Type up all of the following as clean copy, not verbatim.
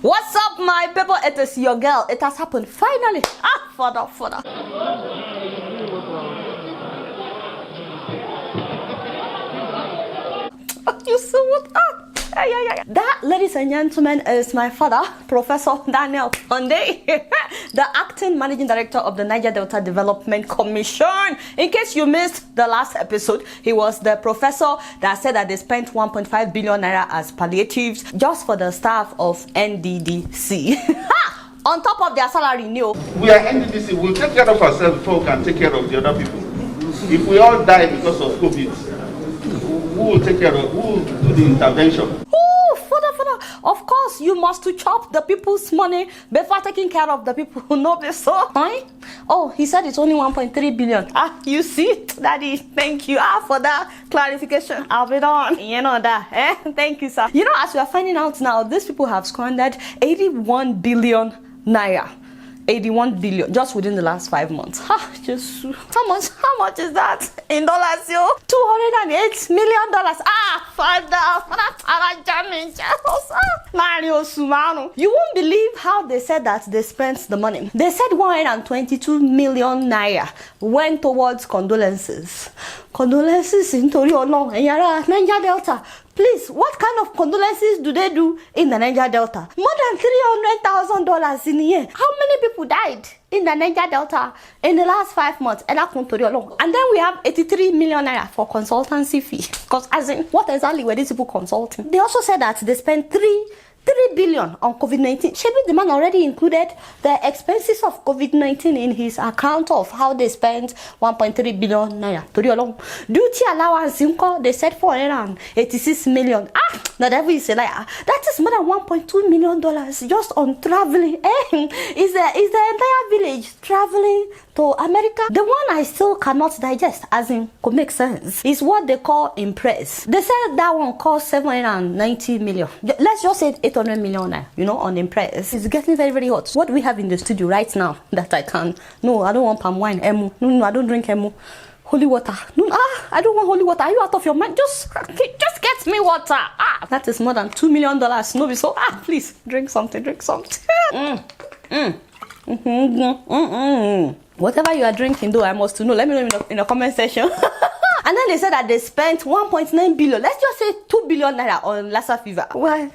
What's up, my people? It is your girl. It has happened finally. Further. You see what? Yeah. That, ladies and gentlemen, is my father, Professor Daniel Tunde, the acting managing director of the Niger Delta Development Commission. In case you missed the last episode, he was the professor that said that they spent 1.5 billion naira as palliatives just for the staff of NDDC. On top of their salary, no. We are NDDC. We'll take care of ourselves before we can take care of the other people. If we all die because of COVID, who will take care of, who will do the intervention? Father. Of course, you must to chop the people's money before taking care of the people who know this. So, oh, he said it's only 1.3 billion. You see, Daddy, thank you for that clarification. I'll be done. You know that, Thank you, sir. You know, as we are finding out now, these people have squandered 81 billion naira. 81 billion just within the last 5 months. Just how much is that in dollars, yo? $208 million. You won't believe how they said that they spent the money. They said 122 million naira went towards condolences. Condolences in Toriolo and Niger Delta. Please, what kind of condolences do they do in the Niger Delta? More than $300,000 in a year. How many people died in the Niger Delta in the last 5 months? And then we have 83 million naira for consultancy fee. Because as in, what exactly were these people consulting? They also said that they spent 3 billion on COVID-19. Maybe the man already included the expenses of COVID-19 in his account of how they spent 1.3 billion naira. Duty allowance, they said 486 million. The devil is a liar. That is more than $1.2 million just on traveling. Is the entire village traveling to America? The one I still cannot digest, as in could make sense, is what they call impress. They said that one cost 790 million. Let's just say 800 million, on impress. It's getting very, very hot. What do we have in the studio right now that I can? No, I don't want palm wine. No, I don't drink emu. Holy water. No, I don't want holy water. Are you out of your mind? Just get me water. That is more than $2 million. No, so please drink something. Whatever you are drinking, though, I must know. Let me know in the comment section. And then they said that they spent 1.9 billion. Let's just say 2 billion naira on Lassa fever. Why?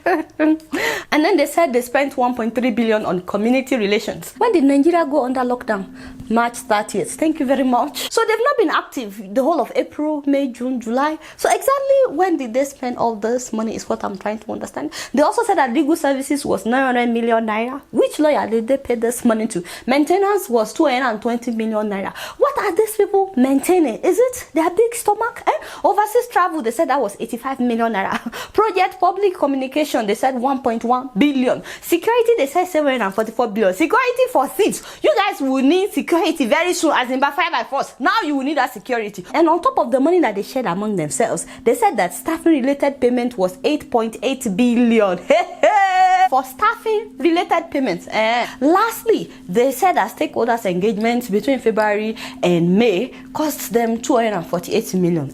And then they said they spent 1.3 billion on community relations. When did Nigeria go under lockdown? March 30th. Thank you very much. So they've not been active the whole of April, May, June, July. So exactly when did they spend all this money is what I'm trying to understand. They also said that legal services was 900 million naira. Which lawyer did they pay this money to? Maintenance was 220 million naira. What are these people maintaining? Is it their big stomach? Overseas travel, they said that was 85 million naira. Project public communication, they said 1.1 billion. Security, they said 744 billion. Security for thieves. You guys will need security very soon, as in by 5 by force. Now you will need that security. And on top of the money that they shared among themselves, they said that staffing related payment was 8.8 billion. For staffing related payments. Lastly, they said that stakeholders engagement between February and May cost them 248 million.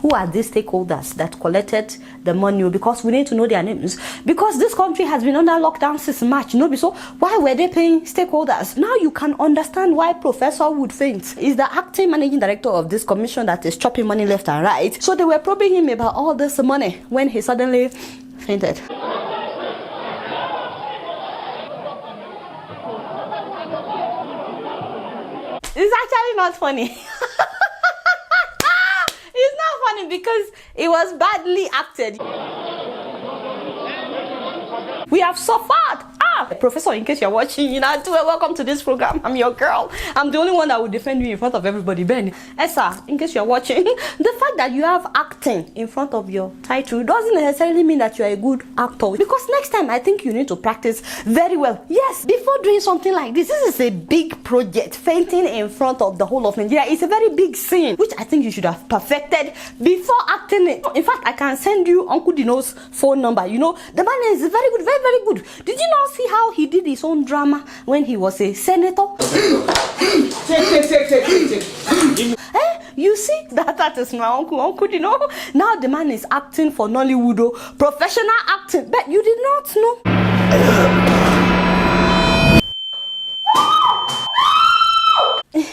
Who are these stakeholders that collected the money? Because we need to know their names. Because this country has been under lockdown since March. So why were they paying stakeholders? Now you can understand why Professor would faint. Is the acting managing director of this commission that is chopping money left and right. So they were probing him about all this money when he suddenly fainted. It's actually not funny. It's not funny because it was badly acted. We have suffered. Professor, in case you're watching, welcome to this program. I'm your girl. I'm the only one that will defend you in front of everybody. Ben, Essa, in case you're watching, the fact that you have acting in front of your title doesn't necessarily mean that you're a good actor. Because next time, I think you need to practice very well. Yes, before doing something like this is a big project. Fainting in front of the whole of Nigeria is a very big scene, which I think you should have perfected before acting it. In fact, I can send you Uncle Dino's phone number. The man is very good, very, very good. Did you not see how he did his own drama when he was a senator? You see, that is my uncle, Now the man is acting for Nollywood, professional acting. But you did not know.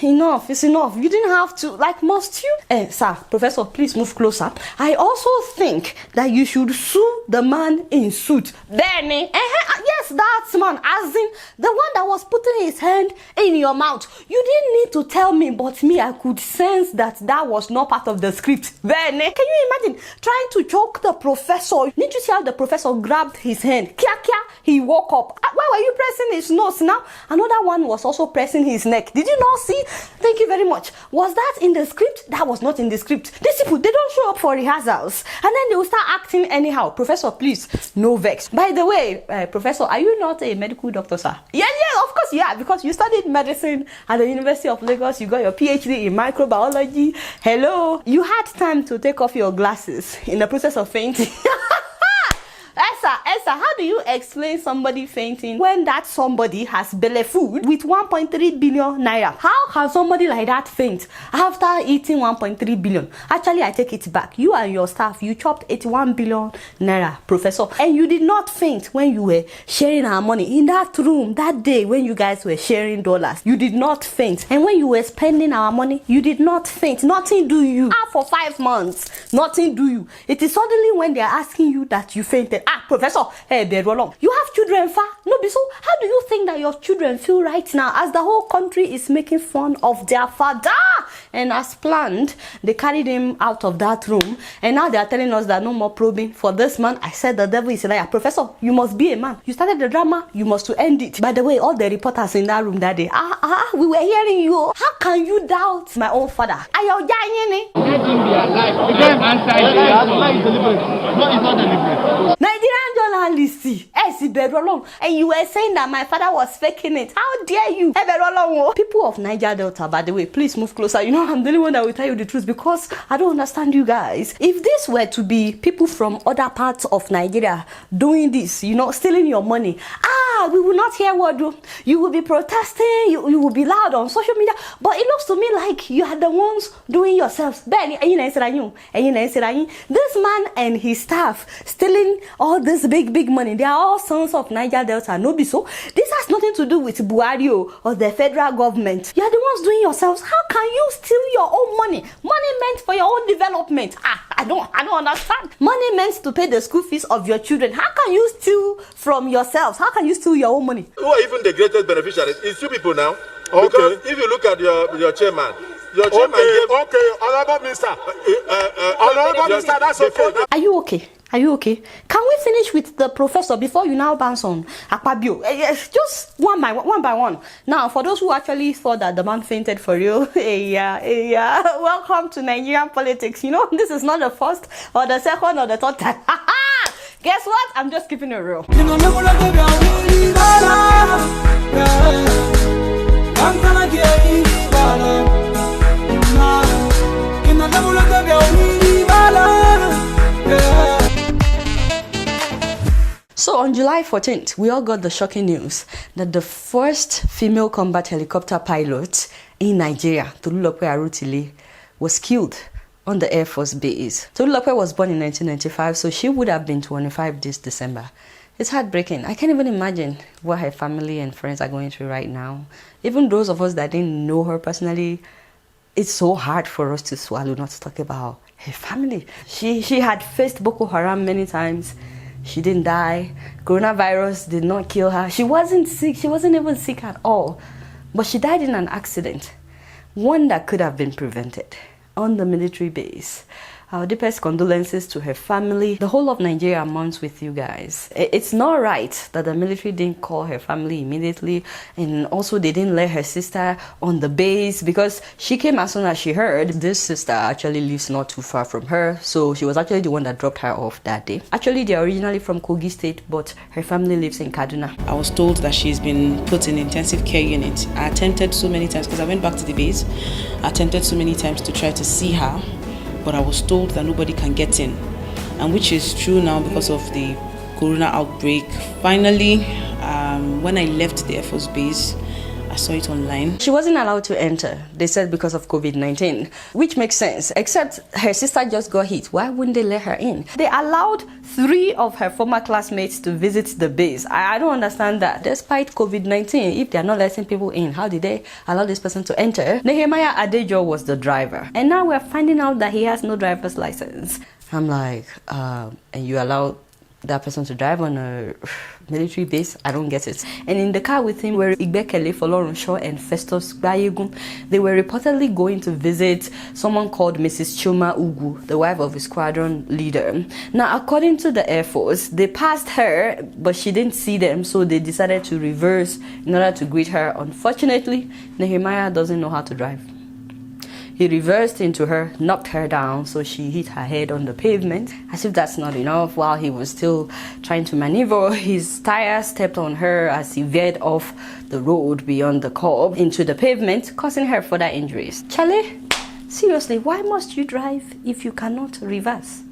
Enough, it's enough. You didn't have to, like, must you? Sir, Professor, please move closer. I also think that you should sue the man in suit. Benny, yes, that's man, as in the one that was putting his hand in your mouth. You didn't need to tell me, but me, I could sense that was not part of the script. Benny, can you imagine trying to choke the professor? Didn't you see how the professor grabbed his hand? Kia, he woke up. Why were you pressing his nose now? Another one was also pressing his neck. Did you not see? Thank you very much. Was that in the script? That was not in the script. These people, they don't show up for rehearsals. And then they will start acting anyhow. Professor, please, no vex. By the way, Professor, are you not a medical doctor, sir? Yeah, of course you are, because you studied medicine at the University of Lagos. You got your PhD in microbiology. Hello. You had time to take off your glasses in the process of fainting. Esther, how do you explain somebody fainting when that somebody has belly food with 1.3 billion naira? How can somebody like that faint after eating 1.3 billion? Actually, I take it back. You and your staff, you chopped 81 billion naira, Professor. And you did not faint when you were sharing our money in that room that day when you guys were sharing dollars. You did not faint. And when you were spending our money, you did not faint. Nothing do you. For 5 months, nothing do you. It is suddenly when they are asking you that you fainted. Professor, you have children, fa? No, be so. How do you think that your children feel right now as the whole country is making fun of their father? And as planned, they carried him out of that room, and now they are telling us that no more probing for this man. I said the devil is a liar. Professor, you must be a man. You started the drama, you must to end it. By the way, all the reporters in that room that day, we were hearing you. How can you doubt my own father? Are you dying? Let him be alive. Again, answer it's not deliberate. Nigerian journalists, and you were saying that my father was faking it. How dare you? People of Niger Delta, by the way, please move closer. You know, I'm the only one that will tell you the truth because I don't understand you guys. If this were to be people from other parts of Nigeria doing this, you know, stealing your money, we will not hear what do. You will be protesting, you will be loud on social media, but it looks to me like you are the ones doing yourselves. This man and his staff stealing all this big money. They are all sons of Niger Delta. No be so. This has nothing to do with Buhari or the federal government. You are the ones doing yourselves. How can you steal your own money? Money meant for your own development. I don't understand. Money meant to pay the school fees of your children. How can you steal from yourselves? How can you steal your own money? Who are even the greatest beneficiaries? It's you people now. Okay. Because if you look at your chairman, honorable minister, that's okay. Are you okay? Are you okay? Can we finish with the professor before you now bounce on Akpabio? Just one by one. Now, for those who actually thought that the man fainted for real, welcome to Nigerian politics. You know, this is not the first or the second or the third time. Guess what? I'm just keeping it real. So on July 14th, we all got the shocking news that the first female combat helicopter pilot in Nigeria, Tolulope Arotile, was killed on the Air Force base. Tolulope was born in 1995, so she would have been 25 this December. It's heartbreaking. I can't even imagine what her family and friends are going through right now. Even those of us that didn't know her personally, it's so hard for us to swallow not to talk about her family. She had faced Boko Haram many times. She didn't die. Coronavirus did not kill her. She wasn't sick. She wasn't even sick at all. But she died in an accident. One that could have been prevented on the military base. Our deepest condolences to her family. The whole of Nigeria mourns with you guys. It's not right that the military didn't call her family immediately, and also they didn't let her sister on the base because she came as soon as she heard. This sister actually lives not too far from her, so she was actually the one that dropped her off that day. Actually, they're originally from Kogi State, but her family lives in Kaduna. I was told that she's been put in intensive care unit. I attempted so many times because I went back to the base. I attempted so many times to try to see her, but I was told that nobody can get in, and which is true now because of the corona outbreak. Finally, when I left the Air Force base, I saw it online. She wasn't allowed to enter, they said, because of COVID-19, which makes sense, except her sister just got hit. Why wouldn't they let her in? They allowed 3 of her former classmates to visit the base. I don't understand that. Despite COVID-19, if they're not letting people in, how did they allow this person to enter? Nehemiah Adejo was the driver, and now we're finding out that he has no driver's license. I'm like, and you allow that person to drive on a military base? I don't get it. And in the car with him were Igbekele Folorunsho and Festus Bayegum. They were reportedly going to visit someone called Mrs. Chuma Ugu, the wife of a squadron leader. Now, according to the Air Force, they passed her, but she didn't see them, so they decided to reverse in order to greet her. Unfortunately, Nehemiah doesn't know how to drive. He reversed into her, knocked her down, so she hit her head on the pavement. As if that's not enough, while he was still trying to maneuver, his tire stepped on her as he veered off the road beyond the curb into the pavement, causing her further injuries. Charlie, seriously, why must you drive if you cannot reverse?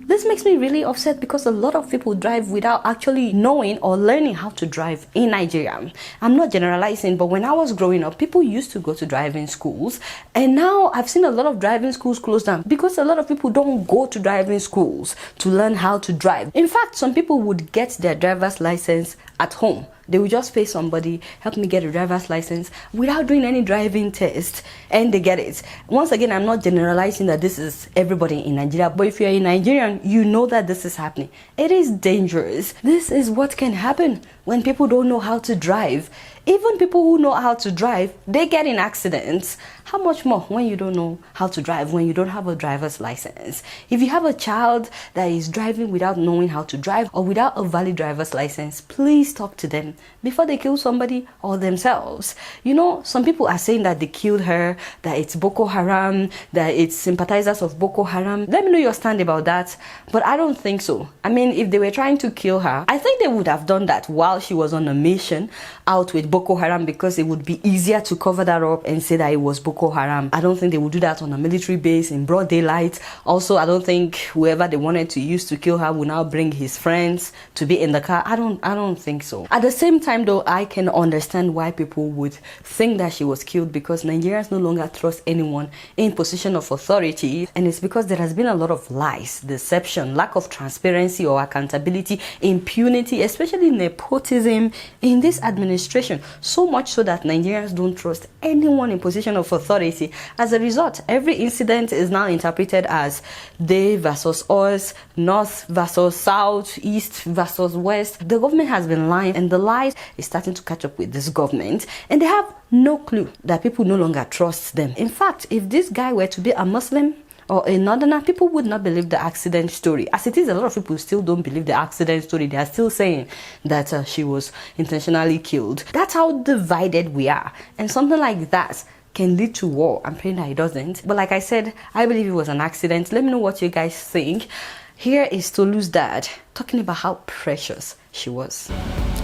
This makes me really upset because a lot of people drive without actually knowing or learning how to drive in Nigeria. I'm not generalizing, but when I was growing up, people used to go to driving schools, and now I've seen a lot of driving schools close down because a lot of people don't go to driving schools to learn how to drive. In fact, some people would get their driver's license at home. They will just pay somebody, help me get a driver's license, without doing any driving test, and they get it. Once again, I'm not generalizing that this is everybody in Nigeria, but if you're a Nigerian, you know that this is happening. It is dangerous. This is what can happen when people don't know how to drive. Even people who know how to drive, they get in accidents. How much more when you don't know how to drive, when you don't have a driver's license? If you have a child that is driving without knowing how to drive or without a valid driver's license, please talk to them before they kill somebody or themselves. You know, some people are saying that they killed her, that it's Boko Haram, that it's sympathizers of Boko Haram. Let me know your stand about that, but I don't think so. I mean, if they were trying to kill her, I think they would have done that while she was on a mission out with Boko Haram, because it would be easier to cover that up and say that it was Boko Haram. I don't think they would do that on a military base in broad daylight. Also, I don't think whoever they wanted to use to kill her will now bring his friends to be in the car. I don't think so. At the same time though, I can understand why people would think that she was killed, because Nigerians no longer trust anyone in position of authority, and it's because there has been a lot of lies, deception, lack of transparency or accountability, impunity, especially nepotism in this administration. So much so that Nigerians don't trust anyone in position of authority. As a result, every incident is now interpreted as they versus us, north versus south, east versus west. The government has been lying, and the lies is starting to catch up with this government, and they have no clue that people no longer trust them. In fact, if this guy were to be a Muslim or a northerner, people would not believe the accident story. As it is, a lot of people still don't believe the accident story. They are still saying that she was intentionally killed. That's how divided we are, and something like that can lead to war. I'm praying that it doesn't, but like I said, I believe it was an accident. Let me know what you guys think. Here is Tolu's dad talking about how precious she was.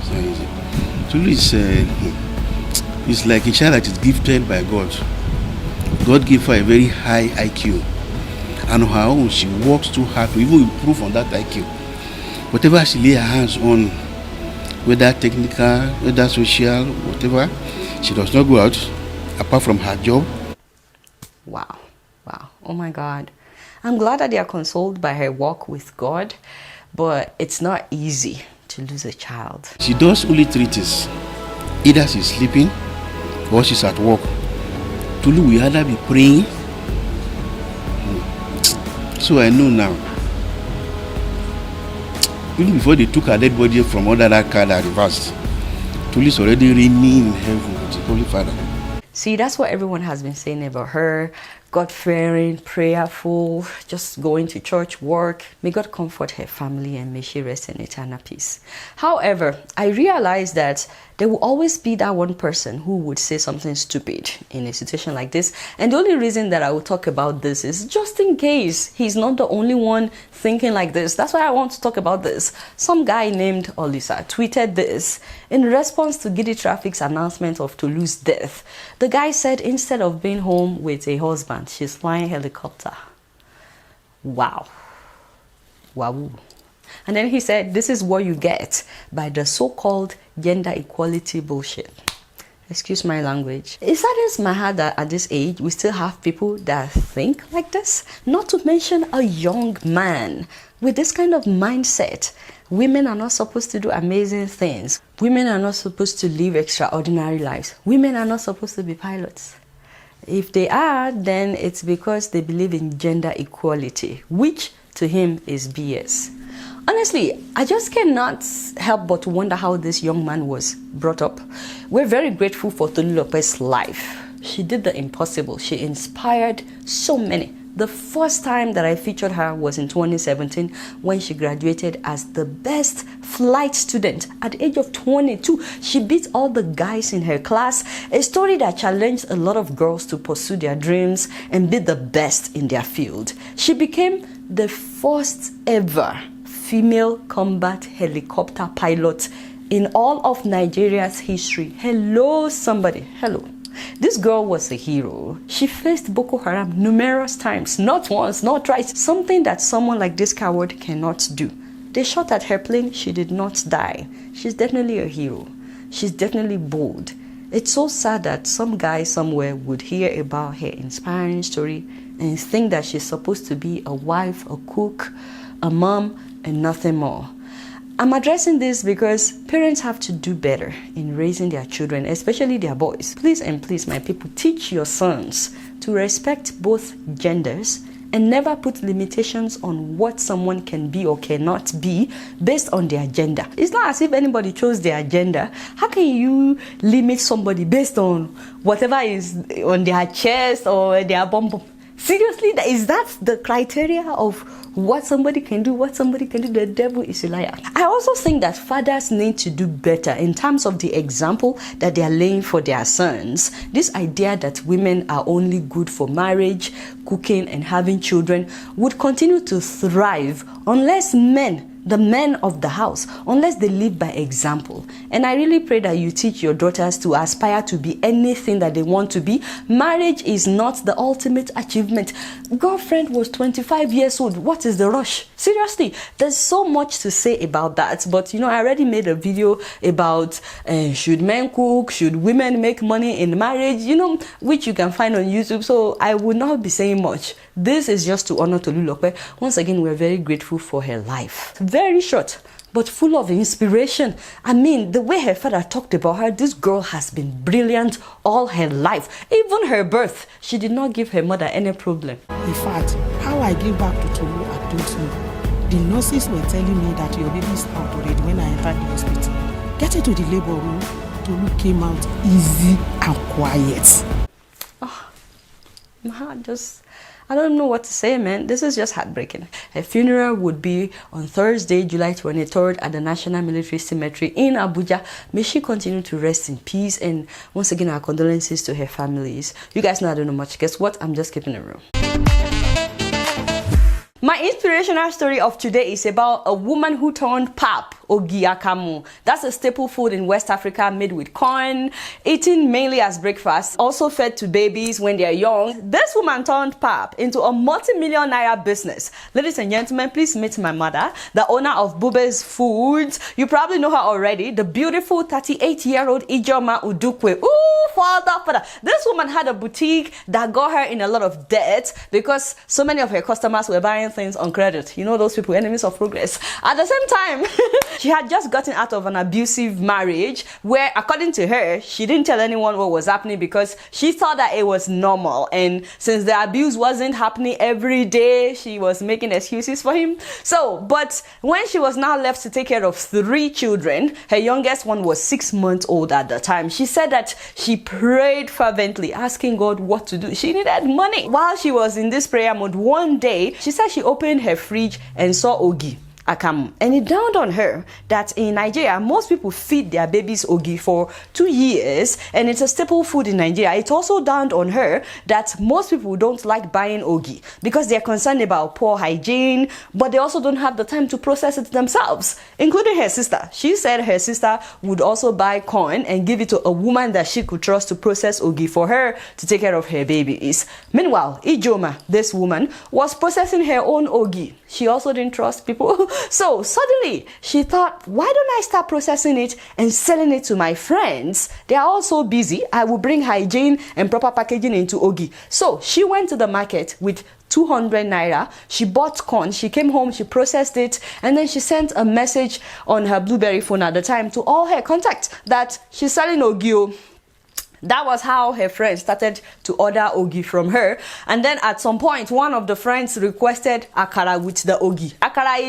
So easy. Tolu is like a child that is gifted by God. God gave her a very high IQ, and on her own she works too hard to even improve on that IQ. Whatever she lay her hands on, whether technical, whether social, whatever, she does not go out apart from her job. Wow. Oh my God. I'm glad that they are consoled by her walk with God, but it's not easy to lose a child. She does only 3 things. Either she's sleeping or she's at work. Tolu will either be praying. So I know now. Even before they took her dead body from under that car that reversed, Tolu is already reigning in heaven with the Holy Father. See, that's what everyone has been saying about her. God-fearing, prayerful, just going to church, work. May God comfort her family and may she rest in eternal peace. However, I realize that there will always be that one person who would say something stupid in a situation like this. And the only reason that I will talk about this is just in case he's not the only one thinking like this. That's why I want to talk about this. Some guy named Olisa tweeted this in response to Giddy Traffic's announcement of Tolu's death. The guy said instead of being home with a husband, she's flying helicopter. Wow. And then he said, this is what you get by the so-called gender equality bullshit. Excuse my language. It saddens my heart that at this age, we still have people that think like this. Not to mention a young man with this kind of mindset. Women are not supposed to do amazing things. Women are not supposed to live extraordinary lives. Women are not supposed to be pilots. If they are, then it's because they believe in gender equality, which to him is BS. Honestly, I just cannot help but wonder how this young man was brought up. We're very grateful for Tolulope's life. She did the impossible. She inspired so many. The first time that I featured her was in 2017 when she graduated as the best flight student at the age of 22. She beat all the guys in her class, a story that challenged a lot of girls to pursue their dreams and be the best in their field. She became the first ever female combat helicopter pilot in all of Nigeria's history. Hello, somebody. Hello. This girl was a hero. She faced Boko Haram numerous times, not once, not twice, something that someone like this coward cannot do. They shot at her plane, she did not die. She's definitely a hero. She's definitely bold. It's so sad that some guy somewhere would hear about her inspiring story and think that she's supposed to be a wife, a cook, a mom, and nothing more. I'm addressing this because parents have to do better in raising their children, especially their boys. Please and please, my people, teach your sons to respect both genders and never put limitations on what someone can be or cannot be based on their gender. It's not as if anybody chose their gender. How can you limit somebody based on whatever is on their chest or their bum? Seriously, is that the criteria of what somebody can do, what somebody can do? The devil is a liar. I also think that fathers need to do better in terms of the example that they are laying for their sons. This idea that women are only good for marriage, cooking, and having children would continue to thrive unless the men of the house, unless they live by example. And I really pray that you teach your daughters to aspire to be anything that they want to be. Marriage is not the ultimate achievement. Girlfriend was 25 years old. What is the rush? Seriously, there's so much to say about that. But I already made a video about should men cook, should women make money in marriage, which you can find on YouTube. So I would not be saying much. This is just to honor Tolulope. Once again, we're very grateful for her life. Very short, but full of inspiration. I mean, the way her father talked about her, this girl has been brilliant all her life. Even her birth, she did not give her mother any problem. In fact, how I gave back to Tolu, I don't know. The nurses were telling me that your baby is out already when I entered the hospital. Getting to the labor room, Tolu came out easy and quiet. Oh, my heart I don't know what to say, man. This is just heartbreaking. Her funeral would be on Thursday, July 23rd at the National Military Cemetery in Abuja. May she continue to rest in peace. And once again, our condolences to her families. You guys know I don't know much. Guess what? I'm just keeping it real. My inspirational story of today is about a woman who turned pap, ogi akamu. That's a staple food in West Africa made with corn, eaten mainly as breakfast, also fed to babies when they're young. This woman turned pap into a multi-millionaire business. Ladies and gentlemen, please meet my mother, the owner of Bube's Foods. You probably know her already, the beautiful 38-year-old Ijoma Udukwe. Ooh, father. This woman had a boutique that got her in a lot of debt because so many of her customers were buying things on credit. You know those people, enemies of progress. At the same time, she had just gotten out of an abusive marriage where, according to her, she didn't tell anyone what was happening because she thought that it was normal. And since the abuse wasn't happening every day, she was making excuses for him. But when she was now left to take care of 3 children, her youngest one was 6 months old at the time, she said that she prayed fervently, asking God what to do. She needed money. While she was in this prayer mode, one day, she said she opened her fridge and saw ogi akamu, and it dawned on her that in Nigeria most people feed their babies ogi for 2 years, and it's a staple food in Nigeria. It also dawned on her that most people don't like buying ogi because they're concerned about poor hygiene, but they also don't have the time to process it themselves, including her sister. She said her sister would also buy corn and give it to a woman that she could trust to process ogi for her to take care of her babies. Meanwhile, Ijoma, this woman, was processing her own ogi. She also didn't trust people So suddenly she thought, why don't I start processing it and selling it to my friends? They are all so busy. I will bring hygiene and proper packaging into Ogi. So she went to the market with 200 naira. She bought corn. She came home, she processed it, and then she sent a message on her BlueBerry phone at the time to all her contacts that she's selling Ogi. That was how her friends started to order Ogi from her. And then at some point, one of the friends requested akara with the Ogi. Akara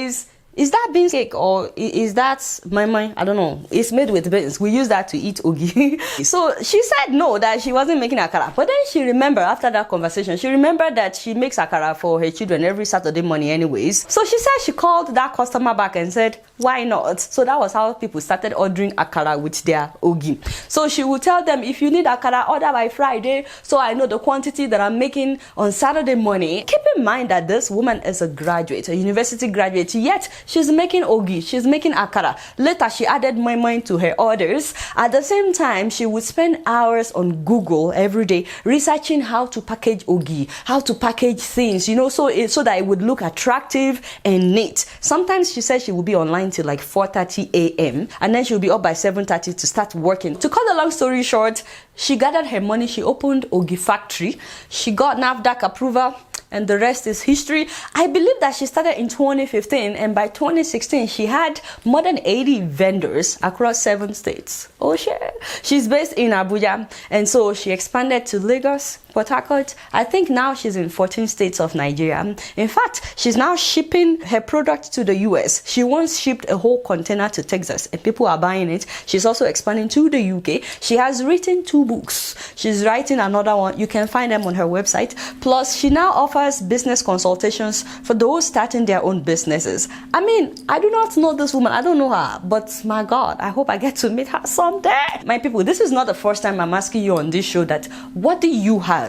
is that beans cake or is that my? I don't know. It's made with beans. We use that to eat Ogi. So she said no, that she wasn't making akara. But then she remembered after that conversation, she remembered that she makes akara for her children every Saturday morning anyways. So she said she called that customer back and said, why not? So that was how people started ordering akara with their Ogi. So she would tell them, if you need akara, order by Friday. So I know the quantity that I'm making on Saturday morning. Keep in mind that this woman is a graduate, a university graduate, yet she's making Ogi, she's making akara. Later, she added moi to her orders. At the same time, she would spend hours on Google every day researching how to package Ogi, how to package things, you know, so that it would look attractive and neat. Sometimes she said she would be online till like 4:30 a.m. and then she'll be up by 7:30 to start working. To cut the long story short, she gathered her money, she opened Ogi factory, she got NAFDAC approval, and the rest is history. I believe that she started in 2015, and by 2016, she had more than 80 vendors across 7 states. Oh shit. She's based in Abuja, and so she expanded to Lagos, Port Harcourt. I think now she's in 14 states of Nigeria. In fact, she's now shipping her product to the US. She once shipped a whole container to Texas, and people are buying it. She's also expanding to the UK. She has written 2 books. She's writing another one. You can find them on her website. Plus, she now offers business consultations for those starting their own businesses. I mean, I do not know this woman. I don't know her, but my God, I hope I get to meet her someday. My people, this is not the first time I'm asking you on this show that what do you have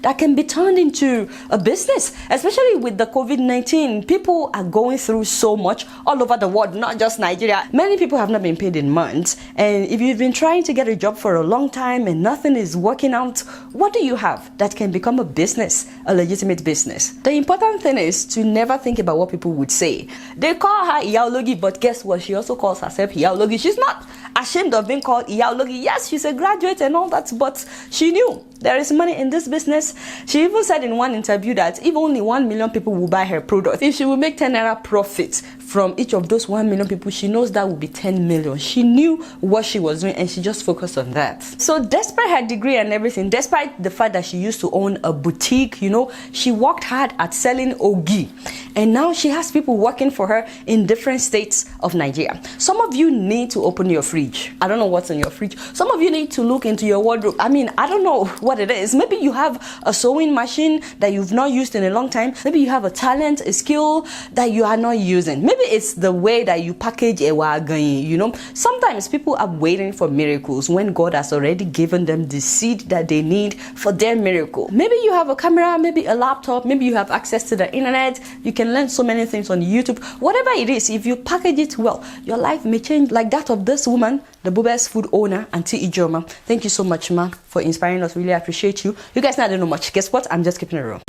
that can be turned into a business? Especially with the COVID-19, people are going through so much all over the world, not just Nigeria. Many people have not been paid in months, and if you've been trying to get a job for a long time and nothing is working out, what do you have that can become a business, a legitimate business? The important thing is to never think about what people would say. They call her Iyaologi, but guess what? She also calls herself Iyaologi. She's not ashamed of being called Iyaologi. Yes, she's a graduate and all that, but she knew there is money in this business. She even said in one interview that if only 1 million people will buy her product, if she will make 10 naira profit from each of those 1 million people, she knows that will be 10 million. She knew what she was doing and she just focused on that. So despite her degree and everything, despite the fact that she used to own a boutique, you know, she worked hard at selling Ogi. And now she has people working for her in different states of Nigeria. Some of you need to open your fridge. I don't know what's in your fridge. Some of you need to look into your wardrobe. I mean, I don't know what it is. Maybe you have a sewing machine that you've not used in a long time. Maybe you have a talent, a skill that you are not using. Maybe it's the way that you package a wagon, you know. Sometimes people are waiting for miracles when God has already given them the seed that they need for their miracle. Maybe you have a camera, maybe a laptop, maybe you have access to the internet. You can learn so many things on YouTube. Whatever it is, if you package it well, your life may change like that of this woman, the Bubes food owner, Auntie Ijoma. Thank you so much, ma, for inspiring us. Really appreciate you. You guys know I don't know much. Guess what? I'm just keeping it real.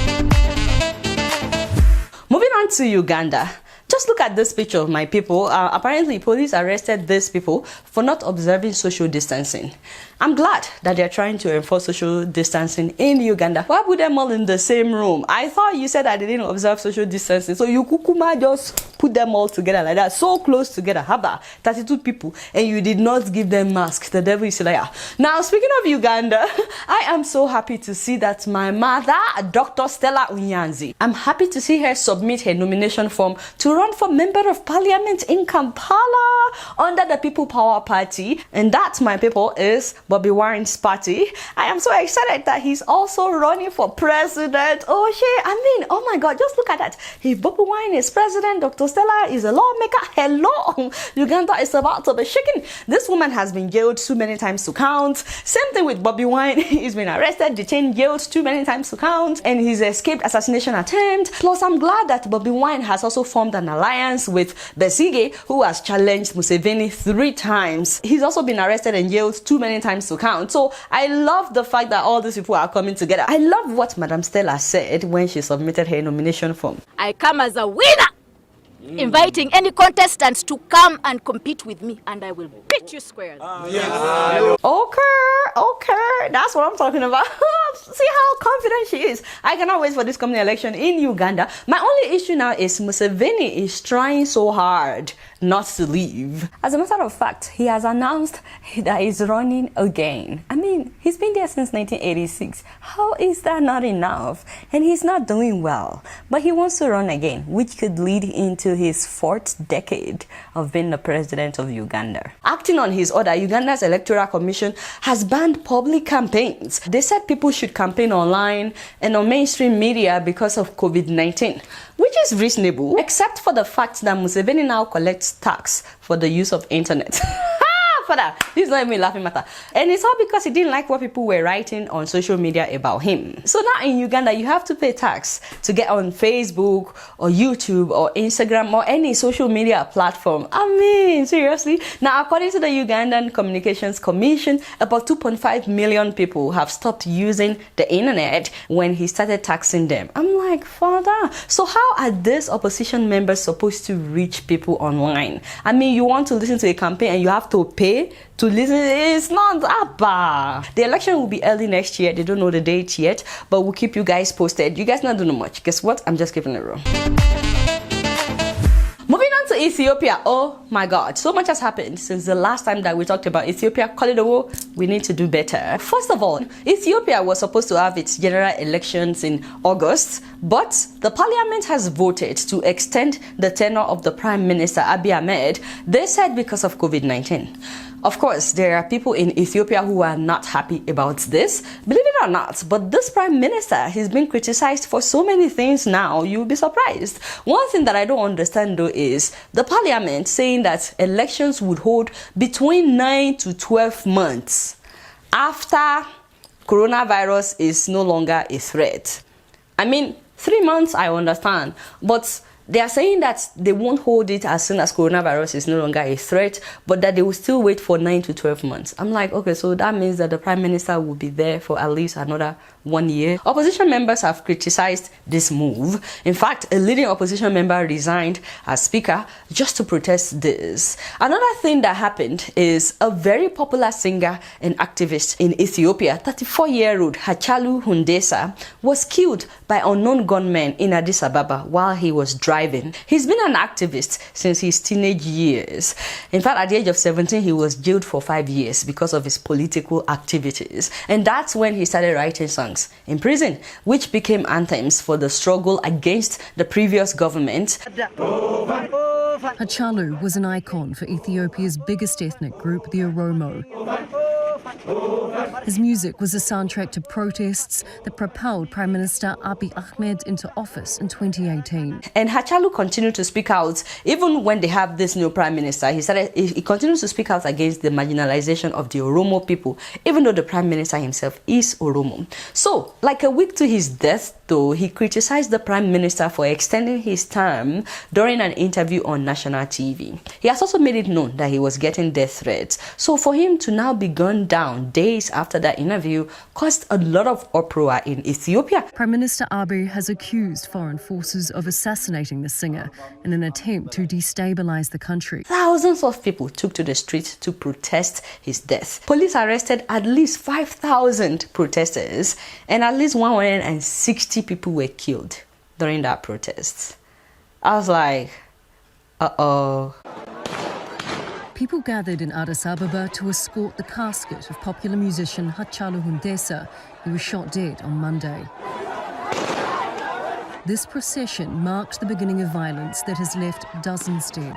Moving on to Uganda. Just look at this picture of my people. Apparently, police arrested these people for not observing social distancing. I'm glad that they're trying to enforce social distancing in Uganda. Why put them all in the same room? I thought you said that they didn't observe social distancing. So you kukuma just put them all together like that, so close together. Haba, 32 people, and you did not give them masks. The devil is a liar. Now, speaking of Uganda, I am so happy to see that my mother, Dr. Stella Unyanzi, I'm happy to see her submit her nomination form to run for Member of Parliament in Kampala under the People Power Party. And that, my people, is Bobby Wine's party. I am so excited that he's also running for president. Oh shit, I mean, oh my God, just look at that. If Bobby Wine is president, Dr. Stella is a lawmaker. Hello, Uganda is about to be shaken. This woman has been jailed too many times to count. Same thing with Bobby Wine. He's been arrested, detained, jailed too many times to count, and he's escaped assassination attempt. Plus, I'm glad that Bobby Wine has also formed an alliance with Besigye, who has challenged Museveni 3 times. He's also been arrested and jailed too many times to count. So I love the fact that all these people are coming together. I love what Madam Stella said when she submitted her nomination form. I come as a winner. inviting any contestants to come and compete with me, and I will beat you squarely. Okay, that's what I'm talking about. See how confident she is. I cannot wait for this coming election in Uganda. My only issue now is Museveni is trying so hard not to leave. As a matter of fact, he has announced that he's running again. I mean, he's been there since 1986. How is that not enough? And he's not doing well. But he wants to run again, which could lead into his 4th decade of being the president of Uganda. Acting on his order, Uganda's Electoral Commission has banned public campaigns. They said people should campaign online and on mainstream media because of COVID-19, which is reasonable, except for the fact that Museveni now collects tax for the use of internet. Father, this is not even laughing matter. And it's all because he didn't like what people were writing on social media about him. So now in Uganda, you have to pay tax to get on Facebook or YouTube or Instagram or any social media platform. I mean, seriously? Now, according to the Ugandan Communications Commission, about 2.5 million people have stopped using the internet when he started taxing them. I'm like, Father, so how are these opposition members supposed to reach people online? I mean, you want to listen to a campaign and you have to pay to listen. It's not that bad. The election will be early next year. They don't know the date yet, but we'll keep you guys posted. You guys not doing much. Guess what? I'm just keeping it real. Moving on to Ethiopia. Oh my God, so much has happened since the last time that we talked about Ethiopia. Call it a war. We need to do better. First of all, Ethiopia was supposed to have its general elections in August, but the parliament has voted to extend the tenure of the Prime Minister Abiy Ahmed. They said because of COVID-19. Of course, there are people in Ethiopia who are not happy about this, believe it or not, but this prime minister, he's been criticized for so many things now, you'll be surprised. One thing that I don't understand though is the parliament saying that elections would hold between 9 to 12 months after coronavirus is no longer a threat. I mean, 3 months I understand, but they are saying that they won't hold it as soon as coronavirus is no longer a threat, but that they will still wait for 9 to 12 months. I'm like, okay, so that means that the prime minister will be there for at least another 1 year. Opposition members have criticized this move. In fact, a leading opposition member resigned as speaker just to protest this. Another thing that happened is a very popular singer and activist in Ethiopia, 34-year-old Hachalu Hundessa, was killed by unknown gunmen in Addis Ababa while he was driving. He's been an activist since his teenage years. In fact, at the age of 17, he was jailed for 5 years because of his political activities. And that's when he started writing songs in prison, which became anthems for the struggle against the previous government. Hachalu was an icon for Ethiopia's biggest ethnic group, the Oromo. His music was a soundtrack to protests that propelled Prime Minister Abiy Ahmed into office in 2018. And Hachalu continued to speak out even when they have this new prime minister. He continues to speak out against the marginalization of the Oromo people, even though the prime minister himself is Oromo. So, like a week to his death, though, he criticized the prime minister for extending his term during an interview on national TV. He has also made it known that he was getting death threats. So for him to now be gunned down days after that interview caused a lot of uproar in Ethiopia. Prime Minister Abiy has accused foreign forces of assassinating the singer in an attempt to destabilize the country. Thousands of people took to the streets to protest his death. Police arrested at least 5,000 protesters, and at least 160 people were killed during that protest. I was like, uh-oh. People gathered in Addis Ababa to escort the casket of popular musician Hachalu Hundessa, who was shot dead on Monday. This procession marked the beginning of violence that has left dozens dead.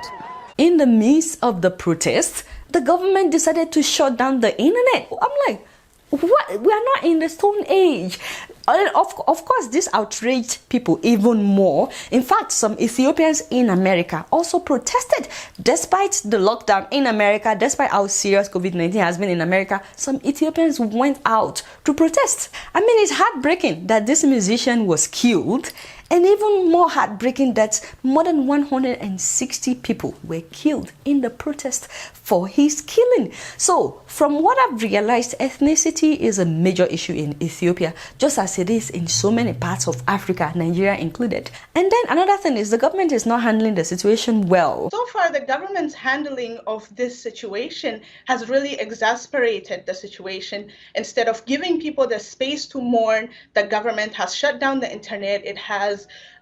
In the midst of the protest, the government decided to shut down the internet. I'm like, what? We are not in the Stone Age. Of course, this outraged people even more. In fact, some Ethiopians in America also protested. Despite the lockdown in America, despite how serious COVID-19 has been in America, some Ethiopians went out to protest. I mean, it's heartbreaking that this musician was killed And even more heartbreaking that more than 160 people were killed in the protest for his killing. So, from what I've realized, ethnicity is a major issue in Ethiopia, just as it is in so many parts of Africa, Nigeria included. And then another thing is the government is not handling the situation well. So far, the government's handling of this situation has really exasperated the situation. Instead of giving people the space to mourn, the government has shut down the internet.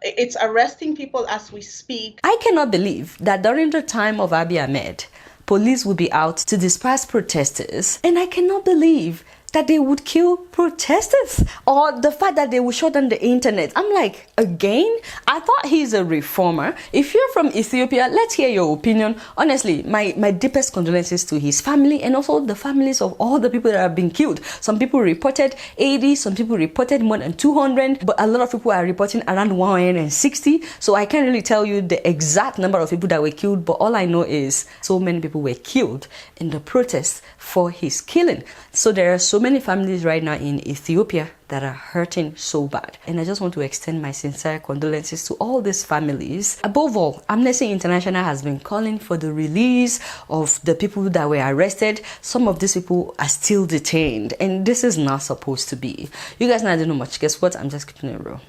It's arresting people as we speak. I cannot believe that during the time of Abiy Ahmed, police would be out to disperse protesters, and I cannot believe that they would kill protesters, or the fact that they would shut down the internet. I'm like, again? I thought he's a reformer. If you're from Ethiopia, let's hear your opinion. Honestly, my deepest condolences to his family and also the families of all the people that have been killed. Some people reported 80, some people reported more than 200, but a lot of people are reporting around 160. So I can't really tell you the exact number of people that were killed, but all I know is so many people were killed in the protests for his killing. So there are so many families right now in Ethiopia that are hurting so bad. And I just want to extend my sincere condolences to all these families. Above all, Amnesty International has been calling for the release of the people that were arrested. Some of these people are still detained, and this is not supposed to be. You guys not know much. Guess what? I'm just keeping it real.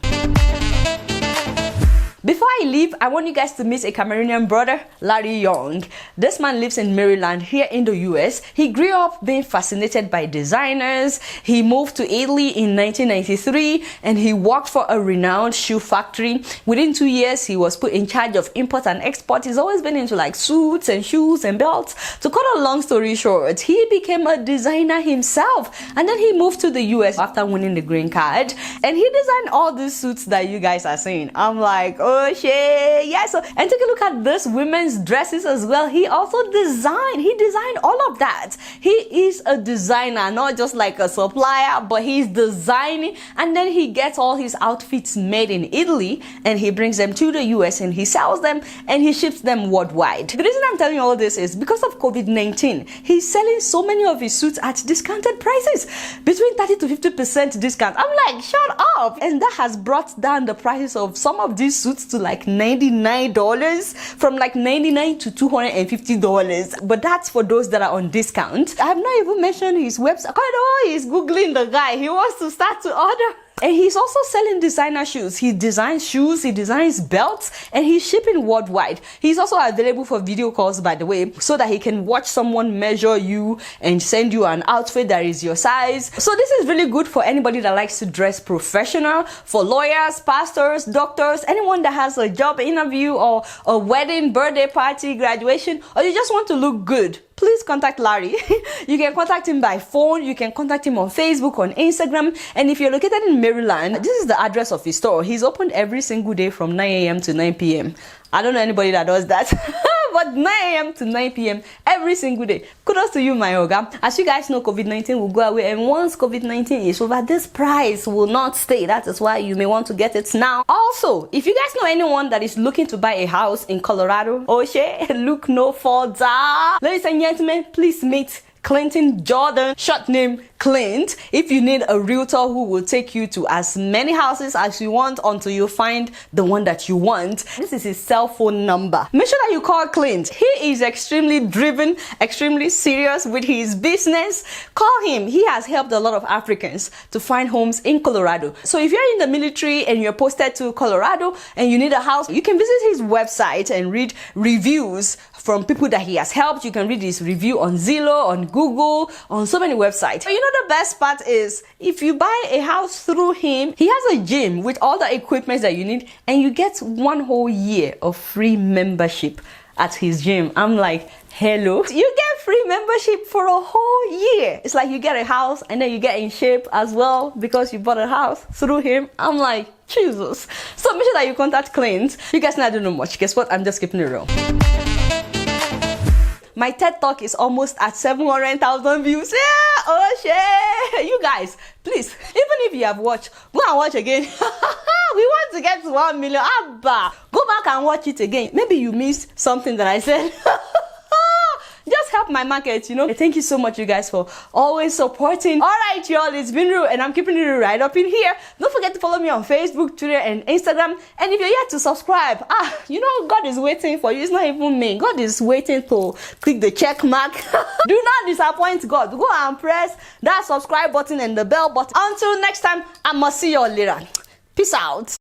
Before I leave, I want you guys to meet a Cameroonian brother, Larry Young. This man lives in Maryland here in the US. He grew up being fascinated by designers. He moved to Italy in 1993 and he worked for a renowned shoe factory. Within 2 years, he was put in charge of import and export. He's always been into like suits and shoes and belts. To cut a long story short, he became a designer himself, and then he moved to the US after winning the green card, and he designed all these suits that you guys are seeing. I'm like, oh shit, yeah. So, and take a look at this women's dresses as well. He also designed all of that. He is a designer, not just like a supplier, but he's designing, and then he gets all his outfits made in Italy and he brings them to the US and he sells them and he ships them worldwide. The reason I'm telling you all this is because of COVID-19. He's selling so many of his suits at discounted prices, between 30 to 50% discount. I'm like, shut up. And that has brought down the prices of some of these suits to like $99, from like $99 to $250. But that's for those that are on discount. I have not even mentioned his website. He's googling the guy. He wants to start to order. And he's also selling designer shoes. He designs shoes, he designs belts, and he's shipping worldwide. He's also available for video calls, by the way, so that he can watch someone measure you and send you an outfit that is your size. So this is really good for anybody that likes to dress professional, for lawyers, pastors, doctors, anyone that has a job interview or a wedding, birthday party, graduation, or you just want to look good. Please contact Larry. You can contact him by phone, you can contact him on Facebook, on Instagram, and if you're located in Maryland, this is the address of his store. He's open every single day from 9 a.m. to 9 p.m. I don't know anybody that does that, but 9 a.m. to 9 p.m. every single day. Kudos to you, my Oga. As you guys know, COVID-19 will go away, and once COVID-19 is over, this price will not stay. That is why you may want to get it now. Also, if you guys know anyone that is looking to buy a house in Colorado, look no further. Ladies and gentlemen, please meet Clinton Jordan, short name Clint. If you need a realtor who will take you to as many houses as you want until you find the one that you want, this is his cell phone number. Make sure that you call Clint. He is extremely driven, extremely serious with his business. Call him. He has helped a lot of Africans to find homes in Colorado. So if you're in the military and you're posted to Colorado and you need a house, you can visit his website and read reviews from people that he has helped. You can read his review on Zillow, on Google, on so many websites. But you know the best part is, if you buy a house through him, he has a gym with all the equipment that you need, and you get 1 whole year of free membership at his gym. I'm like, hello, you get free membership for a whole year. It's like you get a house and then you get in shape as well because you bought a house through him. I'm like, Jesus. So make sure that you contact Clint. You guys not know much. Guess what? I'm just keeping it real. My TED Talk is almost at 700,000 views. Yeah, oh shit. You guys, please, even if you have watched, go and watch again. We want to get to 1 million. Abba, go back and watch it again. Maybe you missed something that I said. Just help help my market, you know. Thank you so much, you guys, for always supporting. All right, y'all, it's been real, and I'm keeping it right up in here. Don't forget to follow me on Facebook, Twitter, and Instagram. And if you're yet to subscribe, you know, God is waiting for you. It's not even me. God is waiting to click the check mark. Do not disappoint God. Go and press that subscribe button and the bell button. Until next time, I must see you all later. Peace out.